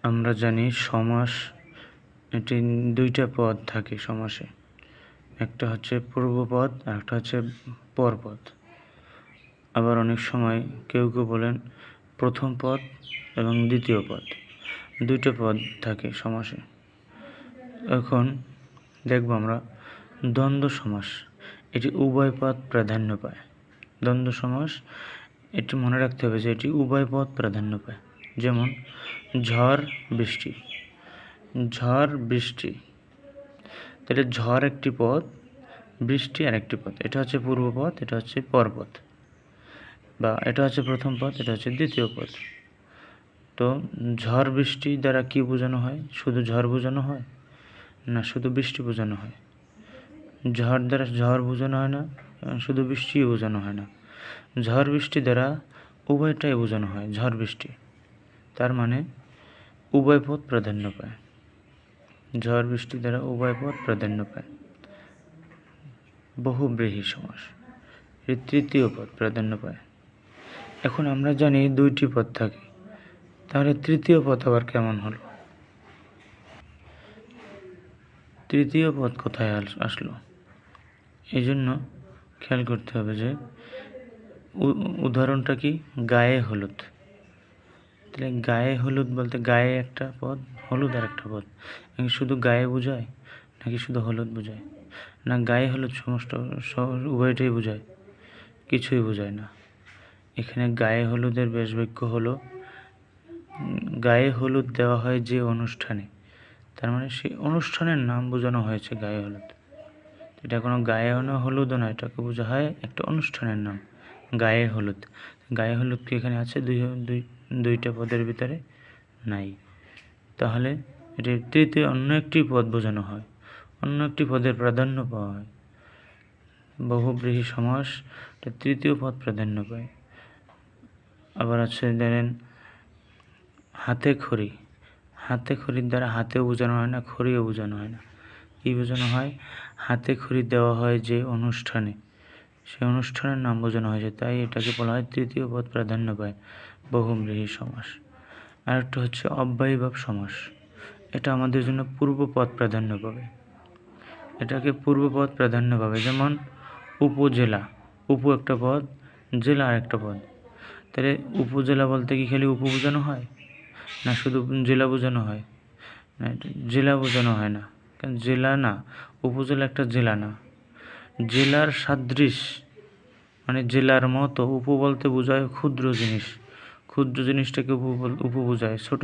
আমরা জানি সমাস এটি দুইটা পদ থাকে সমাসে, একটা হচ্ছে পূর্বপদ আর একটা হচ্ছে পরপদ। আবার অনেক সময় কেউ কেউ বলেন প্রথম পদ এবং দ্বিতীয় পদ, দুইটা পদ থাকে সমাসে। এখন দেখব আমরা দ্বন্দ্ব সমাস, এটি উভয় পদ প্রাধান্য পায়। দ্বন্দ্ব সমাস এটি মনে রাখতে হবে যে এটি উভয় পদ প্রাধান্য পায়। যেমন ঝড় বৃষ্টি, ঝড় বৃষ্টি, তাহলে ঝড় একটি পদ, বৃষ্টি আর একটি পদ। এটা হচ্ছে পূর্বপদ, এটা হচ্ছে পরপদ, বা এটা হচ্ছে প্রথম পদ, এটা হচ্ছে দ্বিতীয় পদ। তো ঝড় বৃষ্টি দ্বারা কি বোঝানো হয়? শুধু ঝড় বোঝানো হয় না, শুধু বৃষ্টি বোঝানো হয়। ঝড় দ্বারা ঝড় বোঝানো হয় না, শুধু বৃষ্টিও বোঝানো হয় না। ঝড় বৃষ্টি দ্বারা উভয়টাই বোঝানো হয়, ঝড় বৃষ্টি। তার মানে উভয় পদ প্রাধান্য পায়। ঝড় বৃষ্টি দ্বারা উভয় পদ প্রাধান্য পায়। বহুব্রীহি সমাস, এর তৃতীয় পদ প্রাধান্য পায়। এখন আমরা জানি দুইটি পদ থাকে, তাহলে তৃতীয় পদ আবার কেমন হলো? তৃতীয় পদ কোথায় আসলো? এই জন্য খেয়াল করতে হবে যে উদাহরণটা কি? গায়ে হলুদ। তাহলে গায়ে হলুদ বলতে গায়ে একটা পদ, হলুদ আর একটা পদ। শুধু গায়ে বোঝায় নাকি শুধু হলুদ বোঝায়? না, গায়ে হলুদ সমস্ত উভয়টাই বোঝায়, কিছুই বোঝায় না। এখানে গায়ে হলুদের বেশবাক্য হলো গায়ে হলুদ দেওয়া হয় যে অনুষ্ঠানে, তার মানে সেই অনুষ্ঠানের নাম বোঝানো হয়েছে গায়ে হলুদ। এটা কোনো গায়ে হলুদও নয়, এটাকে বোঝা হয় একটা অনুষ্ঠানের নাম, গায়ে হলুদ। গায়ে হলুদ কি এখানে আছে? দুইটা পদের ভিতরে নাই। তাহলে এটি তৃতীয় অন্য একটি পদ বোঝানো হয়, অন্য একটি পদের প্রাধান্য পাওয়া হয়। বহুব্রীহি সমাস তৃতীয় পদ প্রাধান্য পায়। আবার আছে ধরেন হাতে খড়ি, হাতে খড়ির দ্বারা হাতেও বোঝানো হয় না, খড়িও বোঝানো হয় না। কী বোঝানো হয়? হাতে খড়ি দেওয়া হয় যে অনুষ্ঠানে, সেই অনুষ্ঠানের নাম বোঝানো হয়েছে, তাই এটাকে বলা হয় তৃতীয় পদ প্রাধান্য পায়, বহুব্রীহি সমাস। আর একটা হচ্ছে অব্যয়ীভাব সমাস, এটা আমাদের জন্য পূর্বপদ প্রাধান্য পাবে, এটাকে পূর্বপদ প্রাধান্য পাবে। যেমন উপজেলা, উপ একটা পদ, জেলা আর একটা পদ। তাহলে উপজেলা বলতে কি খালি উপ বোঝানো হয় না শুধু জেলা বোঝানো হয়? না, জেলা বোঝানো হয় না, কারণ জেলা না, উপজেলা একটা জেলা না। জেলার সাদৃশ মানে জেলার মতো, উপ বলতে বোঝায় ক্ষুদ্র জিনিস, ক্ষুদ্র জিনিসটাকে উপ বোঝায়, ছোট